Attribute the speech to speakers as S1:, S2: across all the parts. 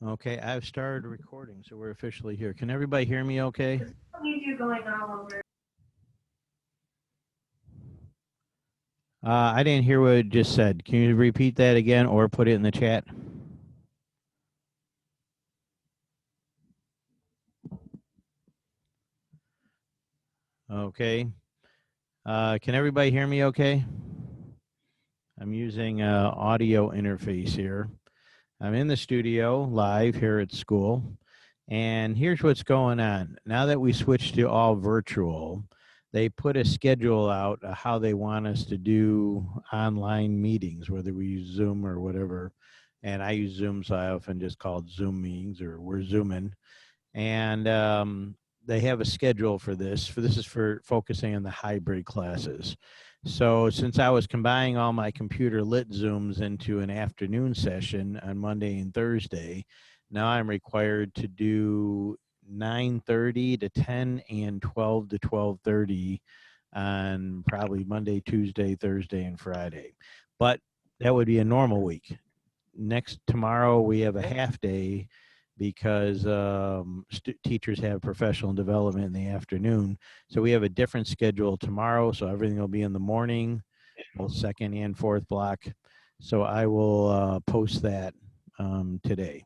S1: Okay, I've started recording, so we're officially here. Can everybody hear me okay?
S2: You going all over.
S1: I didn't hear what it just said. Can you repeat that again or put it in the chat? Okay. Can everybody hear me okay? I'm using audio interface here. I'm in the studio live here at school. And here's what's going on. Now that we switched to all virtual, they put a schedule out of how they want us to do online meetings, whether we use Zoom or whatever. And I use Zoom, so I often just call it Zoom meetings or we're Zooming. And they have a schedule for this. This is for focusing on the hybrid classes. So since I was combining all my computer lit Zooms into an afternoon session on Monday and Thursday, now I'm required to do 9:30 to 10 and 12 to 12:30 on probably Monday, Tuesday, Thursday, and Friday. But that would be a normal week. Tomorrow we have a half day because teachers have professional development in the afternoon. So we have a different schedule tomorrow. So everything will be in the morning, both second and fourth block. So I will post that today.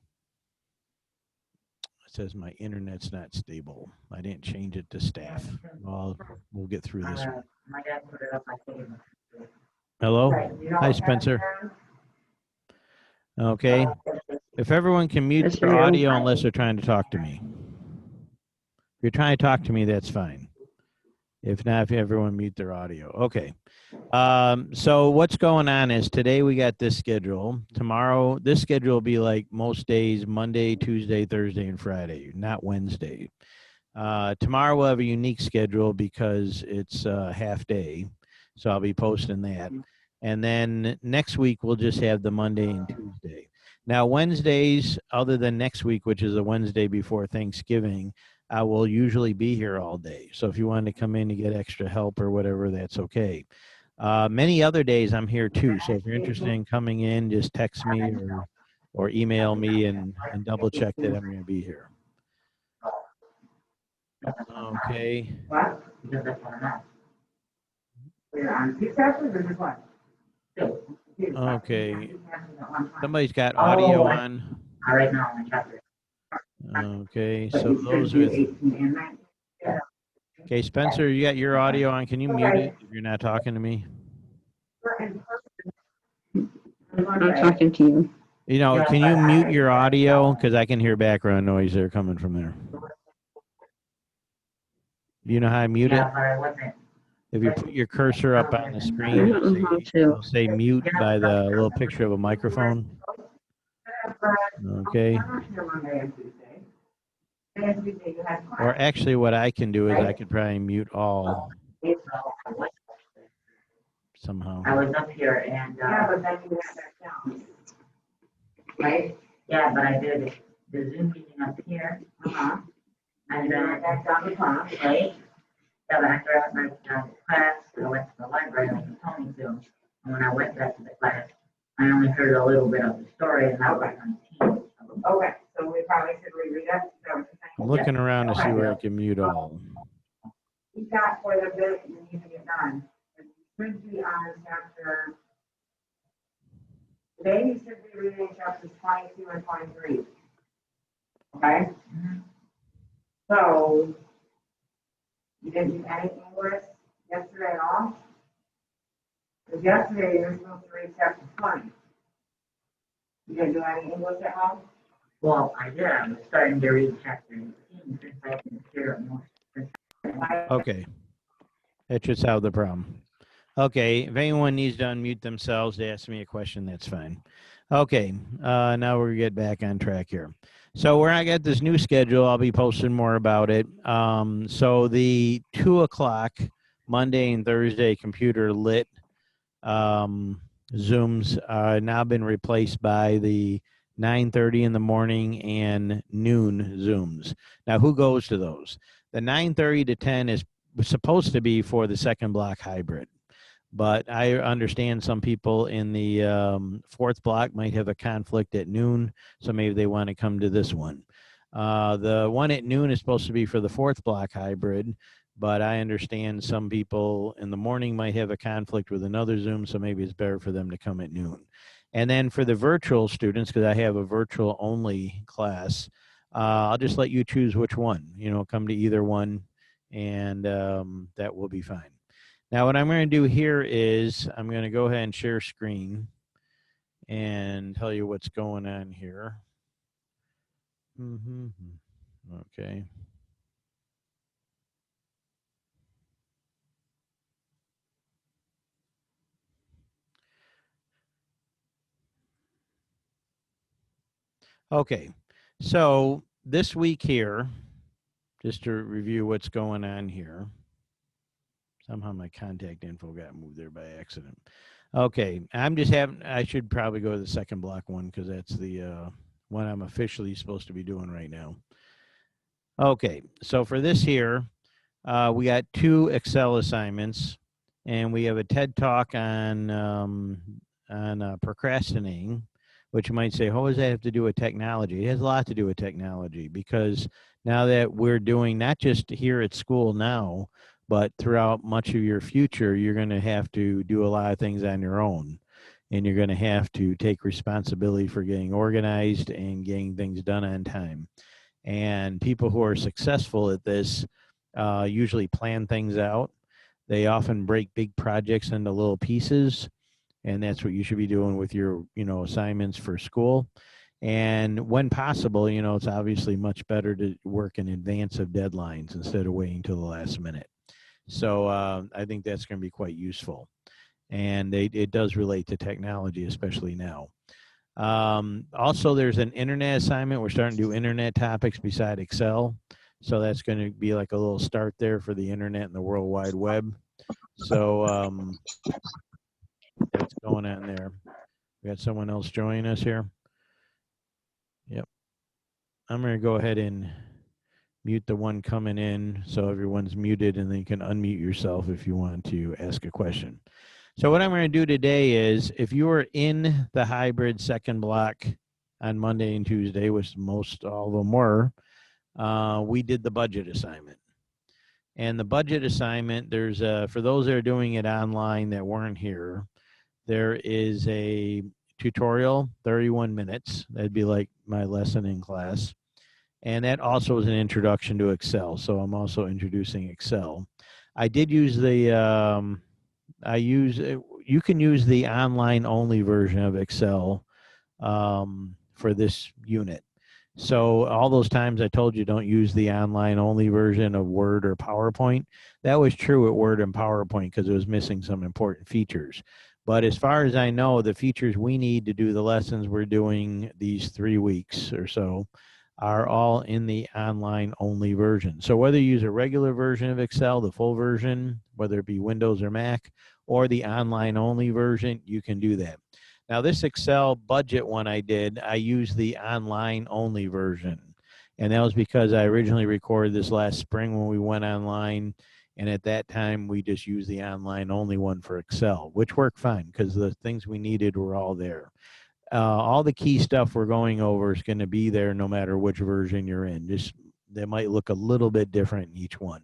S1: It says my internet's not stable. I didn't change it to staff. Well, we'll get through this one.
S2: My dad put it up my table.
S1: Hello?
S2: Right,
S1: Hi, Spencer. Okay. If everyone can mute their audio unless they're trying to talk to me. If you're trying to talk to me, that's fine. If not, if everyone mute their audio. Okay. So what's going on is today we got this schedule. Tomorrow, this schedule will be like most days, Monday, Tuesday, Thursday, and Friday, not Wednesday. Tomorrow we'll have a unique schedule because it's half day. So I'll be posting that. And then next week, we'll just have the Monday and Tuesday. Now, Wednesdays, other than next week, which is the Wednesday before Thanksgiving, I will usually be here all day. So if you wanted to come in to get extra help or whatever, that's okay. Many other days I'm here too. So if you're interested in coming in, just text me or email me and double check that I'm going to be here. Okay.
S2: What? Because that's what I'm at. We're on two sessions or just one? Two.
S1: Okay. Somebody's got audio on.
S2: Right now on the chapter.
S1: Okay, so those with. Okay, Spencer, you got your audio on. Can you mute it if you're not talking to me?
S3: I'm talking to you.
S1: You know, can you mute your audio? Because I can hear background noise there coming from there. You know how I mute it? If you put your cursor up on the screen, it'll say mute by the little picture of a microphone. Okay. Or actually what I can do is I could probably mute all somehow.
S2: I was up here and yeah, but then you have that down. Right? Yeah, but I did the Zoom meeting up here. And then back down the class, right? Yeah, but after I went to class, I went to the library like the Tony Zoom. And when I went back to the class, I only heard a little bit of the story and that was on Teams. Okay, so we probably should reread it.
S1: I'm looking around to see where I can mute all.
S2: He's got for the bit you need to get done. It should be on chapter. Today you should be reading chapters 22 and 23. Okay? So, you didn't do any English yesterday at all? Because yesterday you were supposed to read chapter 20. You didn't do any English at all? Well, I did. I was starting to read chapter 18 since I can hear it more.
S1: Okay. That should solve the problem. Okay, if anyone needs to unmute themselves to ask me a question, that's fine. Okay, now we'll get back on track here. So where I got this new schedule, I'll be posting more about it. So the 2 o'clock Monday and Thursday computer lit Zooms are now been replaced by the 9:30 in the morning and noon Zooms. Now, who goes to those? The 9:30 to 10 is supposed to be for the second block hybrid. But I understand some people in the fourth block might have a conflict at noon, so maybe they want to come to this one. The one at noon is supposed to be for the fourth block hybrid, but I understand some people in the morning might have a conflict with another Zoom, so maybe it's better for them to come at noon. And then for the virtual students, because I have a virtual only class, I'll just let you choose which one. Come to either one, and that will be fine. Now, what I'm going to do here is I'm going to go ahead and share screen and tell you what's going on here. Okay. Okay. So this week here, just to review what's going on here. Somehow my contact info got moved there by accident. Okay, I should probably go to the second block one because that's the one I'm officially supposed to be doing right now. Okay, so for this here, we got 2 Excel assignments, and we have a TED Talk on procrastinating, which you might say, how does that have to do with technology? It has a lot to do with technology because now that we're doing not just here at school now, but throughout much of your future, you're going to have to do a lot of things on your own. And you're going to have to take responsibility for getting organized and getting things done on time. And people who are successful at this usually plan things out. They often break big projects into little pieces, and that's what you should be doing with your assignments for school. And when possible, it's obviously much better to work in advance of deadlines instead of waiting till the last minute. So I think that's going to be quite useful. And it does relate to technology, especially now. Also, there's an internet assignment. We're starting to do internet topics beside Excel. So that's going to be like a little start there for the internet and the World Wide Web. So that's going on there. We got someone else joining us here. Yep. I'm going to go ahead and mute the one coming in so everyone's muted, and then you can unmute yourself if you want to ask a question. So what I'm going to do today is, if you were in the hybrid second block on Monday and Tuesday, which most all of them were, we did the budget assignment. And the budget assignment, there's for those that are doing it online that weren't here, there is a tutorial, 31 minutes. That'd be like my lesson in class. And that also is an introduction to Excel. So I'm also introducing Excel. I did use the, you can use the online only version of Excel for this unit. So all those times I told you don't use the online only version of Word or PowerPoint, that was true at Word and PowerPoint because it was missing some important features. But as far as I know, the features we need to do the lessons we're doing these 3 weeks or so are all in the online only version. So whether you use a regular version of Excel, the full version, whether it be Windows or Mac, or the online only version, you can do that. Now this Excel budget one I did, I used the online only version. And that was because I originally recorded this last spring when we went online. And at that time, we just used the online only one for Excel, which worked fine because the things we needed were all there. All the key stuff we're going over is going to be there no matter which version you're in. Just they might look a little bit different in each one.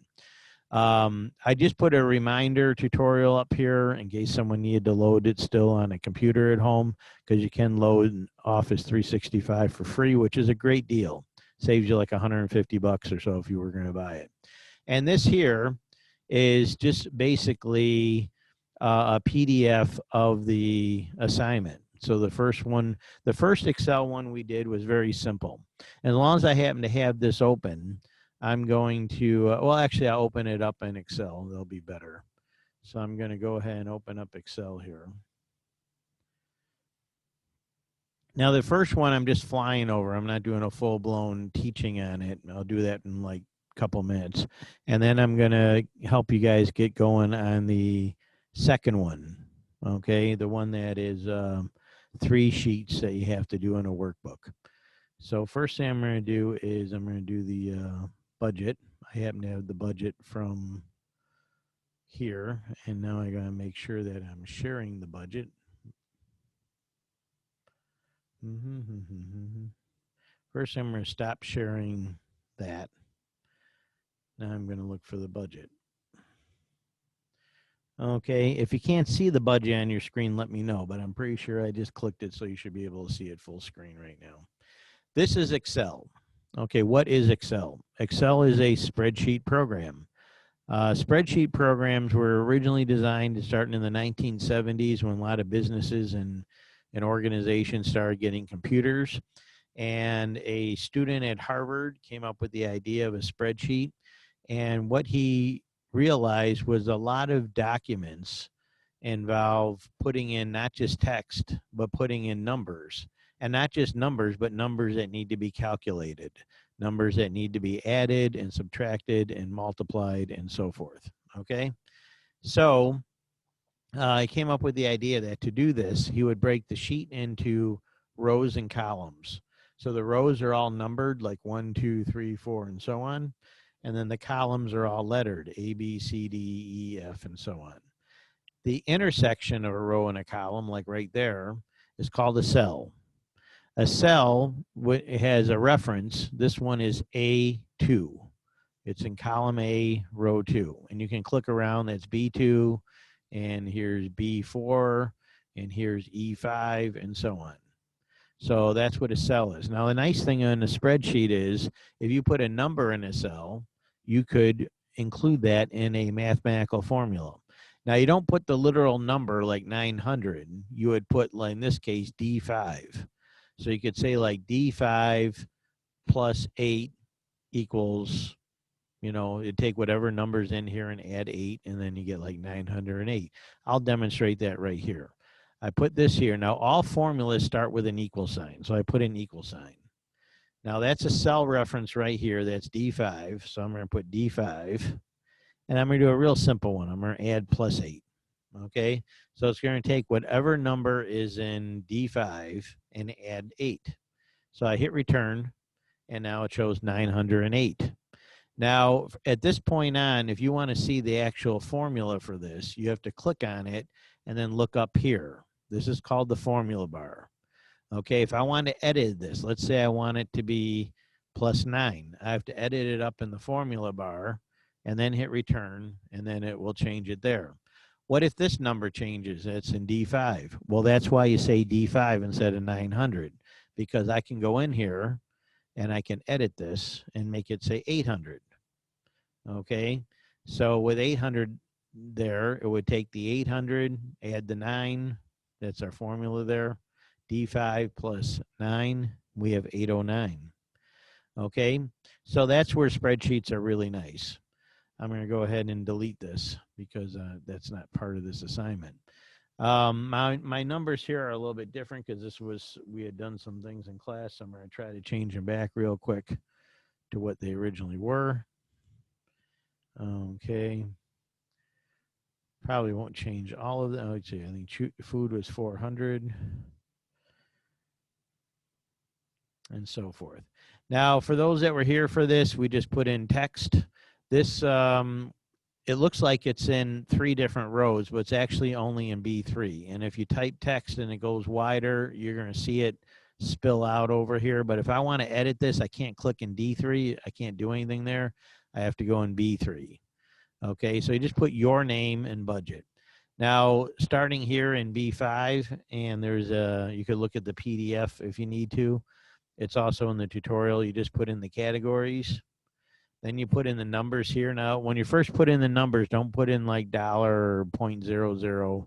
S1: I just put a reminder tutorial up here in case someone needed to load it still on a computer at home, because you can load Office 365 for free, which is a great deal. Saves you like $150 or so if you were going to buy it. And this here is just basically a PDF of the assignment. So the first Excel one we did was very simple. And as long as I happen to have this open, I'm going to, well, actually, I'll open it up in Excel. They'll be better. So I'm going to go ahead and open up Excel here. Now, the first one I'm just flying over. I'm not doing a full-blown teaching on it. I'll do that in like a couple minutes. And then I'm going to help you guys get going on the second one, okay? The one that is 3 sheets that you have to do in a workbook. So first thing I'm going to do is I'm going to do the budget. I happen to have the budget from here, and now I gotta make sure that I'm sharing the budget. First, I'm going to stop sharing that. Now I'm going to look for the budget. Okay, if you can't see the budget on your screen, let me know, but I'm pretty sure I just clicked it, so you should be able to see it full screen right now. This is Excel. Okay, what is Excel? Excel is a spreadsheet program. Spreadsheet programs were originally designed starting in the 1970s when a lot of businesses and organizations started getting computers. And a student at Harvard came up with the idea of a spreadsheet. And what he realized was a lot of documents involve putting in not just text, but putting in numbers. And not just numbers, but numbers that need to be calculated, numbers that need to be added and subtracted and multiplied and so forth. Okay? So I came up with the idea that to do this, he would break the sheet into rows and columns. So the rows are all numbered, like 1, 2, 3, 4, and so on. And then the columns are all lettered, A, B, C, D, E, F, and so on. The intersection of a row and a column, like right there, is called a cell. A cell has a reference. This one is A2. It's in column A, row 2. And you can click around, that's B2, and here's B4, and here's E5, and so on. So that's what a cell is. Now, the nice thing on a spreadsheet is if you put a number in a cell, you could include that in a mathematical formula. Now, you don't put the literal number like 900. You would put, like in this case, D5. So you could say like D5 plus 8 equals, you know, it'd take whatever numbers in here and add 8, and then you get like 908. I'll demonstrate that right here. I put this here. Now, all formulas start with an equal sign, so I put an equal sign. Now, that's a cell reference right here. That's D5, so I'm going to put D5, and I'm going to do a real simple one. I'm going to add plus 8, okay? So it's going to take whatever number is in D5 and add 8. So I hit return, and now it shows 908. Now, at this point on, if you want to see the actual formula for this, you have to click on it and then look up here. This is called the formula bar. Okay, if I want to edit this, let's say I want it to be plus 9. I have to edit it up in the formula bar and then hit return, and then it will change it there. What if this number changes? It's in D5. Well, that's why you say D5 instead of 900, because I can go in here and I can edit this and make it say 800. Okay, so with 800 there, it would take the 800, add the 9, that's our formula there, D5 plus 9, we have 809. Okay, so that's where spreadsheets are really nice. I'm going to go ahead and delete this because that's not part of this assignment. My numbers here are a little bit different because we had done some things in class. So I'm going to try to change them back real quick to what they originally were. Okay. Probably won't change all of them. Let's see, I think food was 400 and so forth. Now, for those that were here for this, we just put in text. This, it looks like it's in 3 different rows, but it's actually only in B3. And if you type text and it goes wider, you're going to see it spill out over here. But if I want to edit this, I can't click in D3. I can't do anything there. I have to go in B3. Okay, so you just put your name and budget. Now, starting here in B5, and there's you could look at the PDF if you need to. It's also in the tutorial. You just put in the categories. Then you put in the numbers here. Now, when you first put in the numbers, don't put in like dollar or 0.00.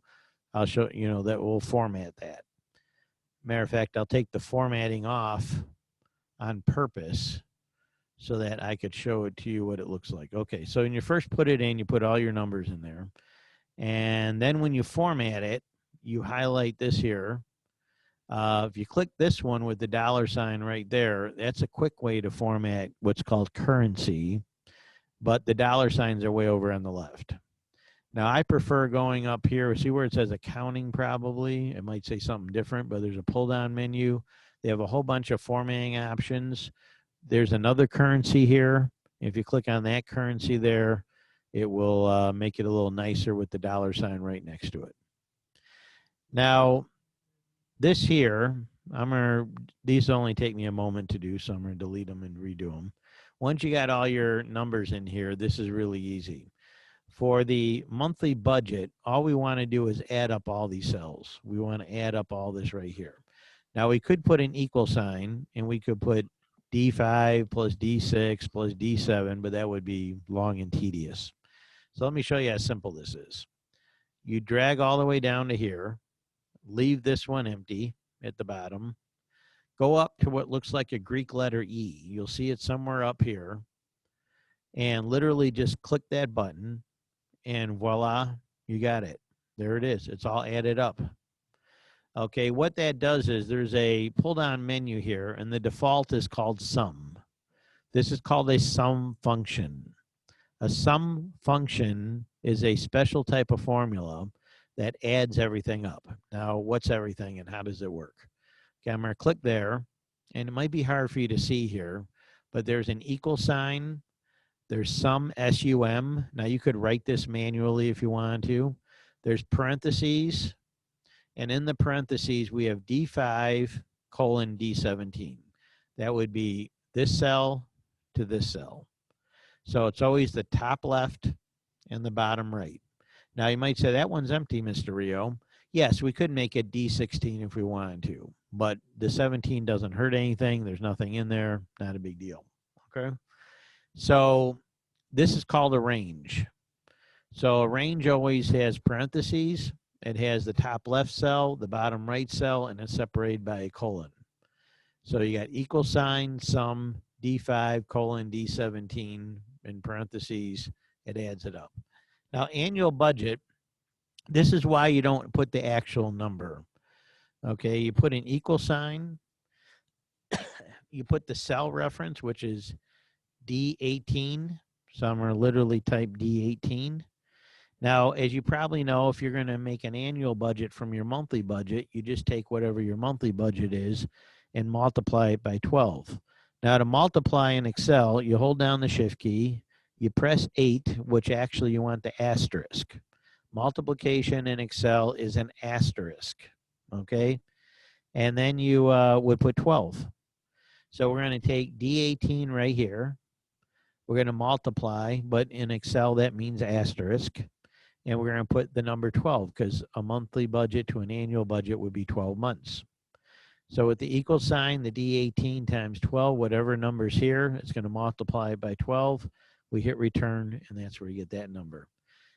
S1: I'll show you know that will format that. Matter of fact, I'll take the formatting off on purpose so that I could show it to you what it looks like. Okay, so when you first put it in, you put all your numbers in there. And then when you format it, you highlight this here. If you click this one with the $ right there, that's a quick way to format what's called currency, but the $ are way over on the left. Now, I prefer going up here. See where it says accounting probably? It might say something different, but there's a pull-down menu. They have a whole bunch of formatting options. There's another currency here. If you click on that currency there, it will make it a little nicer with the dollar sign right next to it. Now, this here, these only take me a moment to do, so I'm going to delete them and redo them. Once you got all your numbers in here, this is really easy. For the monthly budget, all we want to do is add up all these cells. We want to add up all this right here. Now, we could put an equal sign, and we could put D5 plus D6 plus D7, but that would be long and tedious. So let me show you how simple this is. You drag all the way down to here, leave this one empty at the bottom, go up to what looks like a Greek letter E. You'll see it somewhere up here, and literally just click that button, and voila, you got it. There it is. It's all added up. Okay, what that does is there's a pull-down menu here, and the default is called sum. This is called a sum function. A sum function is a special type of formula that adds everything up. Now, what's everything and how does it work? Okay, I'm going to click there, and it might be hard for you to see here, but there's an equal sign. There's sum, S-U-M. Now, you could write this manually if you wanted to. There's parentheses, and in the parentheses, we have D5 colon D17. That would be this cell to this cell. So it's always the top left and the bottom right. Now, you might say, that one's empty, Mr. Rio. Yes, we could make it D16 if we wanted to, but the 17 doesn't hurt anything. There's nothing in there. Not a big deal. Okay? So this is called a range. So a range always has parentheses. It has the top left cell, the bottom right cell, and it's separated by a colon. So you got equal sign, sum, D5 colon D17 in parentheses. It adds it up. Now, annual budget, this is why you don't put the actual number. Okay, you put an equal sign. You put the cell reference, which is D18. So I'm going to literally type D18. Now, as you probably know, if you're going to make an annual budget from your monthly budget, you just take whatever your monthly budget is and multiply it by 12. Now, to multiply in Excel, you hold down the Shift key, you press 8, which actually you want the asterisk. Multiplication in Excel is an asterisk, okay? And then you would put 12. So we're going to take D18 right here. We're going to multiply, but in Excel that means asterisk. And we're going to put the number 12 because a monthly budget to an annual budget would be 12 months. So with the equal sign, the D18 times 12, whatever number's here, it's going to multiply by 12. We hit return, and that's where you get that number.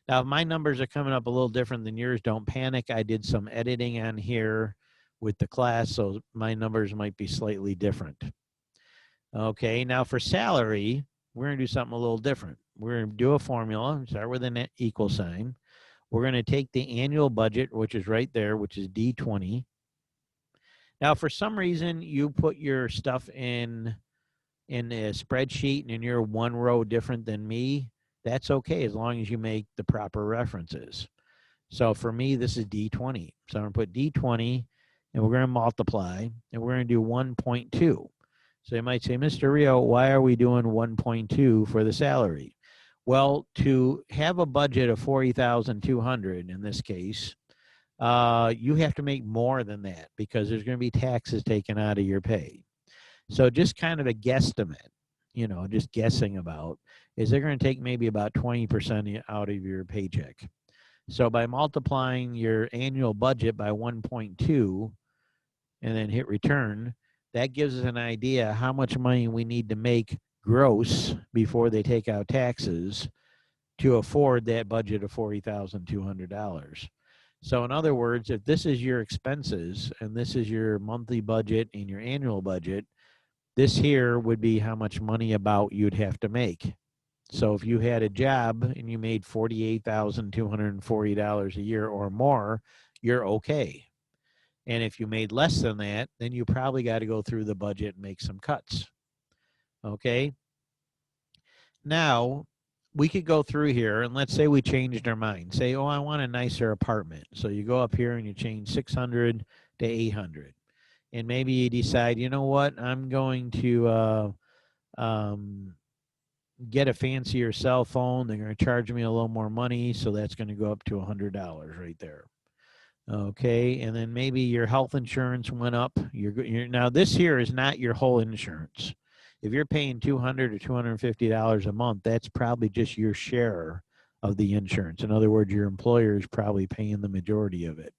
S1: Now, if my numbers are coming up a little different than yours, don't panic. I did some editing on here with the class, so my numbers might be slightly different. Okay, now for salary, we're going to do something a little different. We're going to do a formula, start with an equal sign. We're going to take the annual budget, which is right there, which is D20. Now, for some reason, you put your stuff in a spreadsheet and you're one row different than me. That's okay as long as you make the proper references. So for me, this is D20. So I'm going to put D20, and we're going to multiply, and we're going to do 1.2. So you might say, Mr. Rio, why are we doing 1.2 for the salary? Well, to have a budget of $40,200 in this case, you have to make more than that because there's going to be taxes taken out of your pay. So just kind of a guesstimate, you know, just guessing about, is they're going to take maybe about 20% out of your paycheck. So by multiplying your annual budget by 1.2 and then hit return, that gives us an idea how much money we need to make gross before they take out taxes to afford that budget of $40,200. So in other words, if this is your expenses and this is your monthly budget and your annual budget, this here would be how much money about you'd have to make. So if you had a job and you made $48,240 a year or more, you're okay. And if you made less than that, then you probably got to go through the budget and make some cuts. Okay? Now, we could go through here and let's say we changed our mind. Say, oh, I want a nicer apartment. So you go up here and you change 600 to 800. And maybe you decide, you know what, I'm going to get a fancier cell phone, they're going to charge me a little more money, so that's going to go up to $100 right there. Okay, and then maybe your health insurance went up. Now this here is not your whole insurance. If you're paying $200 or $250 a month, that's probably just your share of the insurance. In other words, your employer is probably paying the majority of it.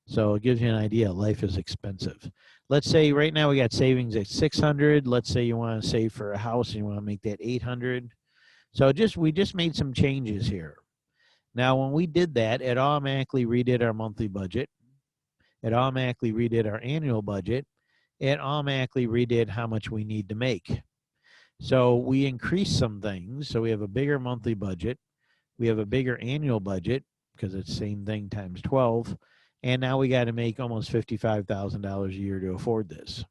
S1: So it gives you an idea. Life is expensive. Let's say right now we got savings at 600. Let's say you want to save for a house and you want to make that 800. So we just made some changes here. Now, when we did that, it automatically redid our monthly budget. It automatically redid our annual budget. It automatically redid how much we need to make. So we increased some things. So we have a bigger monthly budget. We have a bigger annual budget because it's the same thing times 12. And now we got to make almost $55,000 a year to afford this.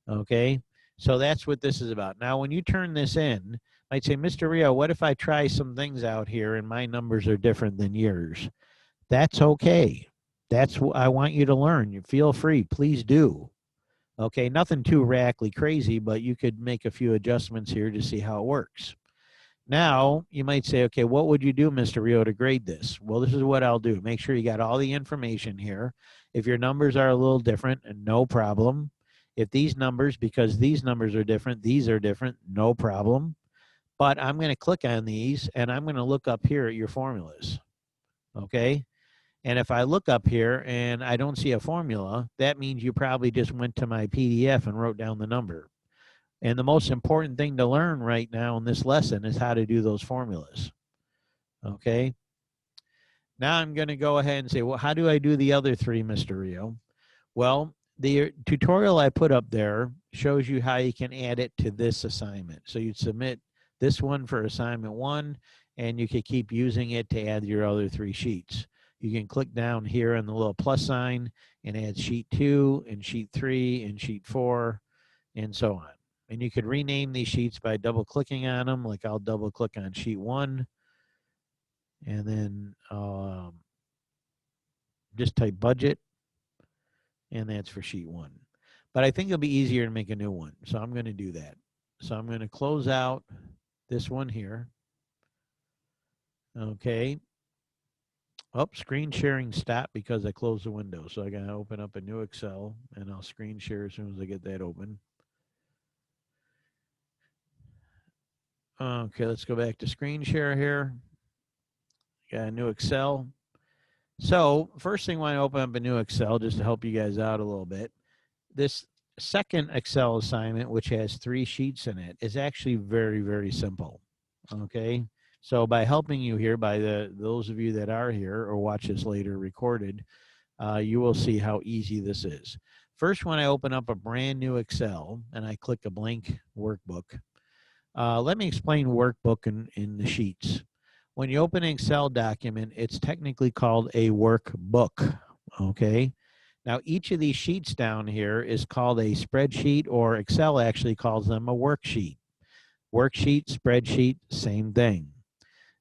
S1: Okay. So that's what this is about. Now, when you turn this in, might say, Mr. Rio, what if I try some things out here and my numbers are different than yours? That's okay. That's what I want you to learn. You feel free. Please do. Okay. Nothing too radically crazy, but you could make a few adjustments here to see how it works. Now, you might say, okay, what would you do, Mr. Rio, to grade this? Well, this is what I'll do. Make sure you got all the information here. If your numbers are a little different, no problem. If these numbers, because these numbers are different, these are different, no problem. But I'm going to click on these, and I'm going to look up here at your formulas, okay? And if I look up here and I don't see a formula, that means you probably just went to my PDF and wrote down the number. And the most important thing to learn right now in this lesson is how to do those formulas. Okay. Now I'm going to go ahead and say, well, how do I do the other three, Mr. Rio? Well, the tutorial I put up there shows you how you can add it to this assignment. So you'd submit this one for assignment 1, and you could keep using it to add your other 3 sheets. You can click down here on the little plus sign and add sheet 2 and sheet 3 and sheet 4 and so on. And you could rename these sheets by double clicking on them. Like I'll double click on sheet 1 and then just type budget, and that's for sheet 1. But I think it'll be easier to make a new one. So I'm going to do that. So I'm going to close out this one here. Okay. Oh, screen sharing stopped because I closed the window. So I got to open up a new Excel, and I'll screen share as soon as I get that open. Okay, let's go back to screen share here. Got a new Excel. So first thing, when I open up a new Excel, just to help you guys out a little bit, this second Excel assignment, which has 3 sheets in it, is actually very, very simple. Okay, so by helping you here, by those of you that are here or watch this later recorded, you will see how easy this is. First, when I open up a brand new Excel and I click a blank workbook, let me explain workbook in the sheets. When you open an Excel document, it's technically called a workbook, okay? Now, each of these sheets down here is called a spreadsheet, or Excel actually calls them a worksheet. Worksheet, spreadsheet, same thing.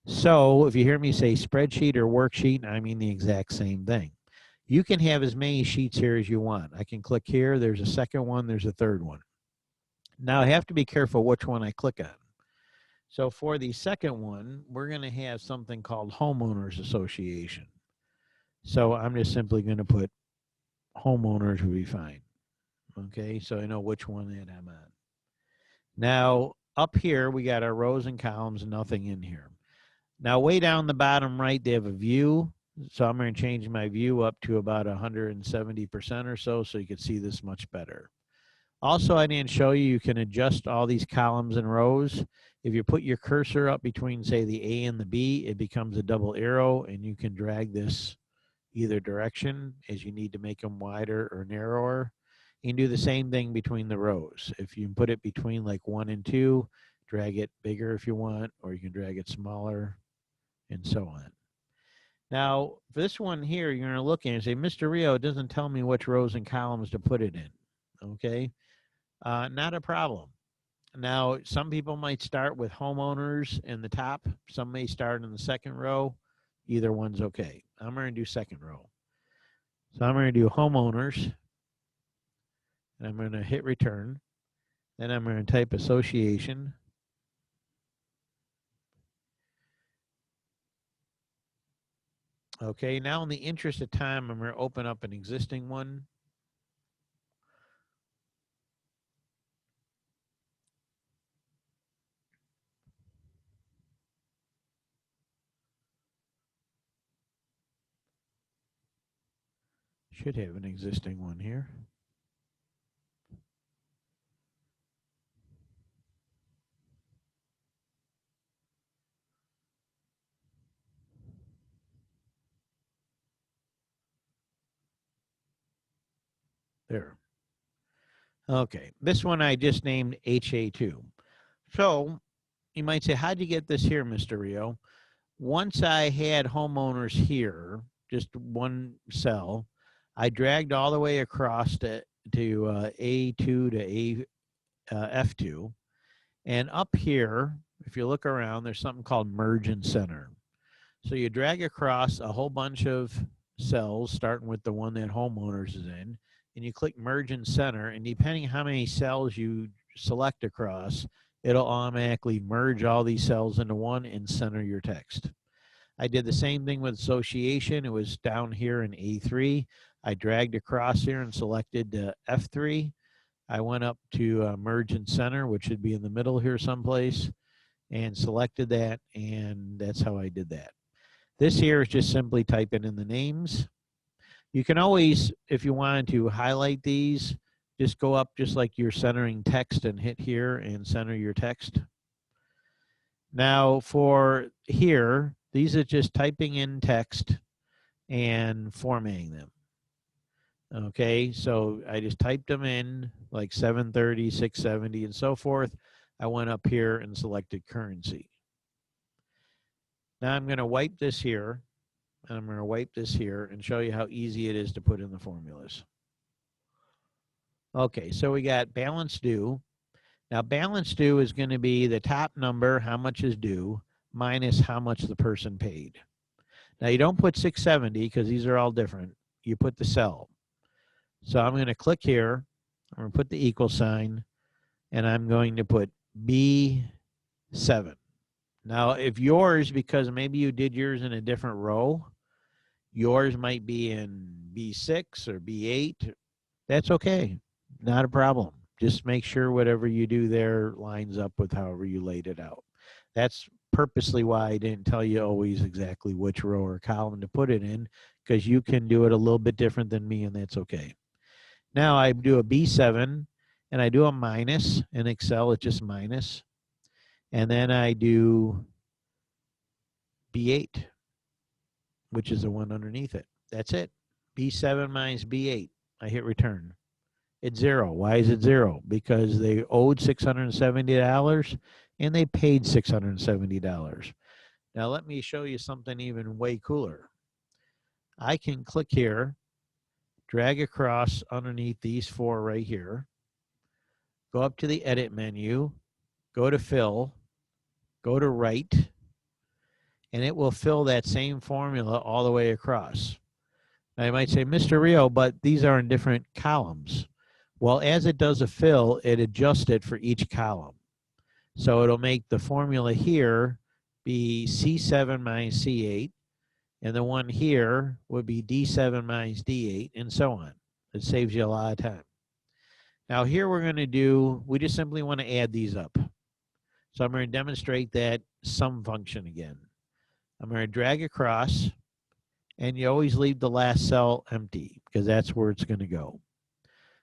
S1: So if you hear me say spreadsheet or worksheet, I mean the exact same thing. You can have as many sheets here as you want. I can click here, there's a second one, there's a third one. Now, I have to be careful which one I click on. So for the second one, we're going to have something called Homeowners Association. So I'm just simply going to put homeowners will be fine. Okay, so I know which one that I'm on. Now, up here, we got our rows and columns, nothing in here. Now, way down the bottom right, they have a view. So I'm going to change my view up to about 170% or so you can see this much better. Also, I didn't show you, you can adjust all these columns and rows. If you put your cursor up between, say, the A and the B, it becomes a double arrow, and you can drag this either direction as you need to make them wider or narrower. You can do the same thing between the rows. If you put it between like 1 and 2, drag it bigger if you want, or you can drag it smaller, and so on. Now, for this one here, you're going to look at it and say, Mr. Rio, it doesn't tell me which rows and columns to put it in. Okay? Not a problem. Now, some people might start with homeowners in the top. Some may start in the second row. Either one's okay. I'm going to do second row. So I'm going to do homeowners. And I'm going to hit return. Then I'm going to type association. Okay, now in the interest of time, I'm going to open up an existing one. Should have an existing one here. There. Okay, this one I just named HA2. So you might say, how'd you get this here, Mr. Rio? Once I had homeowners here, just one cell, I dragged all the way across to A2 to F2. And up here, if you look around, there's something called merge and center. So you drag across a whole bunch of cells, starting with the one that homeowners is in, and you click merge and center, and depending how many cells you select across, it'll automatically merge all these cells into one and center your text. I did the same thing with association. It was down here in A3. I dragged across here and selected F3. I went up to merge and center, which should be in the middle here someplace, and selected that, and that's how I did that. This here is just simply typing in the names. You can always, if you wanted to highlight these, just go up just like you're centering text and hit here and center your text. Now for here, these are just typing in text and formatting them. Okay, so I just typed them in like 730, 670, and so forth. I went up here and selected currency. Now I'm going to wipe this here, and I'm going to wipe this here and show you how easy it is to put in the formulas. Okay, so we got balance due. Now balance due is going to be the top number, how much is due, minus how much the person paid. Now you don't put 670 because these are all different. You put the cell. So I'm going to click here. I'm going to put the equal sign, and I'm going to put B7. Now, if yours, because maybe you did yours in a different row, yours might be in B6 or B8, that's okay. Not a problem. Just make sure whatever you do there lines up with however you laid it out. That's purposely why I didn't tell you always exactly which row or column to put it in, because you can do it a little bit different than me, and that's okay. Now I do a B7, and I do a minus. In Excel, it's just minus. And then I do B8, which is the one underneath it. That's it. B7 minus B8. I hit return. It's 0. Why is it 0? Because they owed $670 and they paid $670. Now let me show you something even way cooler. I can click here, drag across underneath these four right here, go up to the edit menu, go to fill, go to write, and it will fill that same formula all the way across. Now you might say, Mr. Rio, but these are in different columns. Well, as it does a fill, it adjusts it for each column. So it'll make the formula here be C7 minus C8, and the one here would be D7 minus D8, and so on. It saves you a lot of time. Now here we're going to do, we just simply want to add these up. So I'm going to demonstrate that sum function again. I'm going to drag across, and you always leave the last cell empty because that's where it's going to go.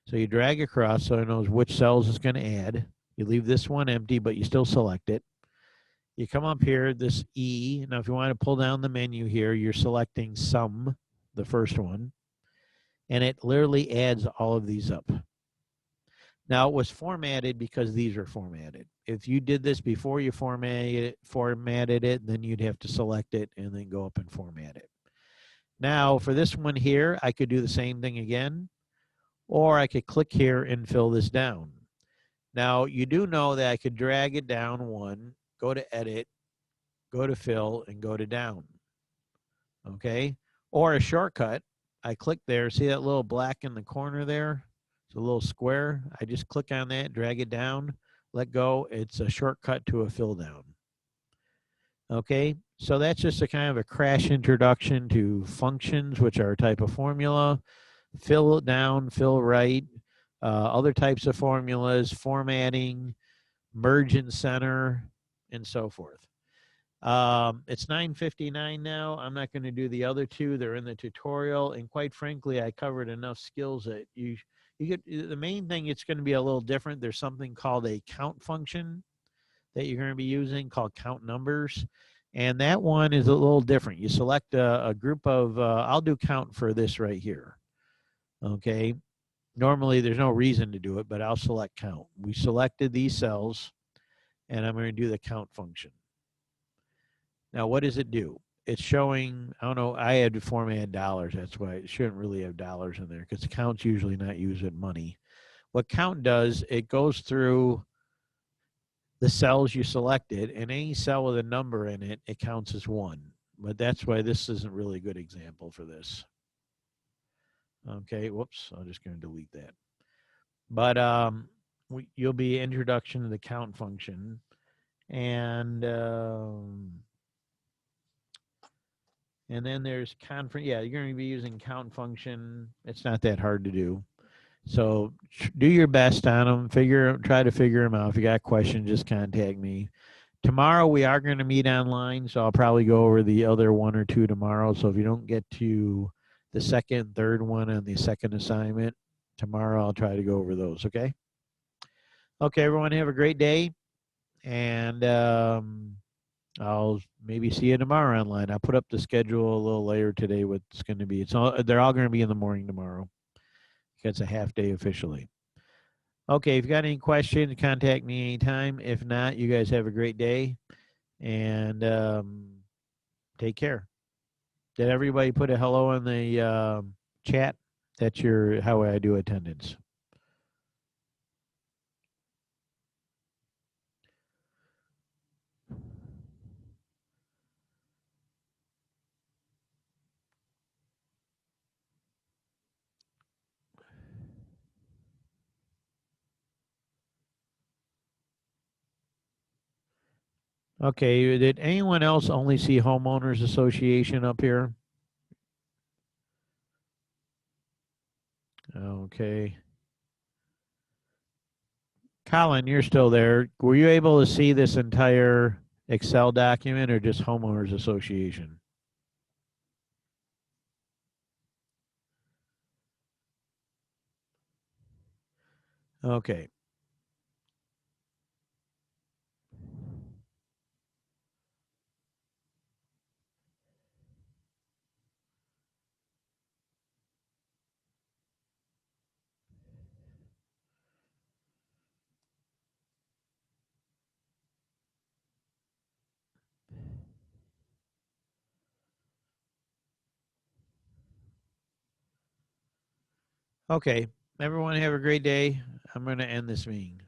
S1: So you drag across so it knows which cells it's going to add. You leave this one empty, but you still select it. You come up here, this E. Now, if you want to pull down the menu here, you're selecting sum, the first one, and it literally adds all of these up. Now, it was formatted because these are formatted. If you did this before you formatted it, then you'd have to select it and then go up and format it. Now, for this one here, I could do the same thing again, or I could click here and fill this down. Now, you do know that I could drag it down one, go to edit, go to fill, and go to down. Okay? Or a shortcut, I click there, see that little black in the corner there? It's a little square. I just click on that, drag it down, let go. It's a shortcut to a fill down. Okay? So that's just a kind of a crash introduction to functions, which are a type of formula. Fill it down, fill right, other types of formulas, formatting, merge and center, and so forth. It's 9:59 now. I'm not going to do the other two. They're in the tutorial, and quite frankly, I covered enough skills that you get the main thing. It's going to be a little different. There's something called a count function that you're going to be using called count numbers, and that one is a little different. You select a group of. I'll do count for this right here. Okay. Normally, there's no reason to do it, but I'll select count. We selected these cells, and I'm going to do the count function. Now, what does it do? It's showing, I don't know, I had to format dollars. That's why it shouldn't really have dollars in there because count's usually not using money. What count does, it goes through the cells you selected, and any cell with a number in it, it counts as one. But that's why this isn't really a good example for this. Okay, whoops, I'm just going to delete that. But you'll be introduction to the count function. And then there's conference. Yeah, you're going to be using count function. It's not that hard to do. So do your best on them. Try to figure them out. If you got questions, just contact me. Tomorrow we are going to meet online, so I'll probably go over the other one or two tomorrow. So if you don't get to the second, third one on the second assignment, tomorrow I'll try to go over those. Okay. Okay, everyone, have a great day, and I'll maybe see you tomorrow online. I'll put up the schedule a little later today. What's going to be? They're all going to be in the morning tomorrow. It's a half day officially. Okay, if you got any questions, contact me anytime. If not, you guys have a great day, and take care. Did everybody put a hello in the chat? That's how I do attendance. Okay, did anyone else only see homeowners association up here? Okay. Colin, you're still there. Were you able to see this entire Excel document or just homeowners association? Okay. Okay. Everyone have a great day. I'm going to end this meeting.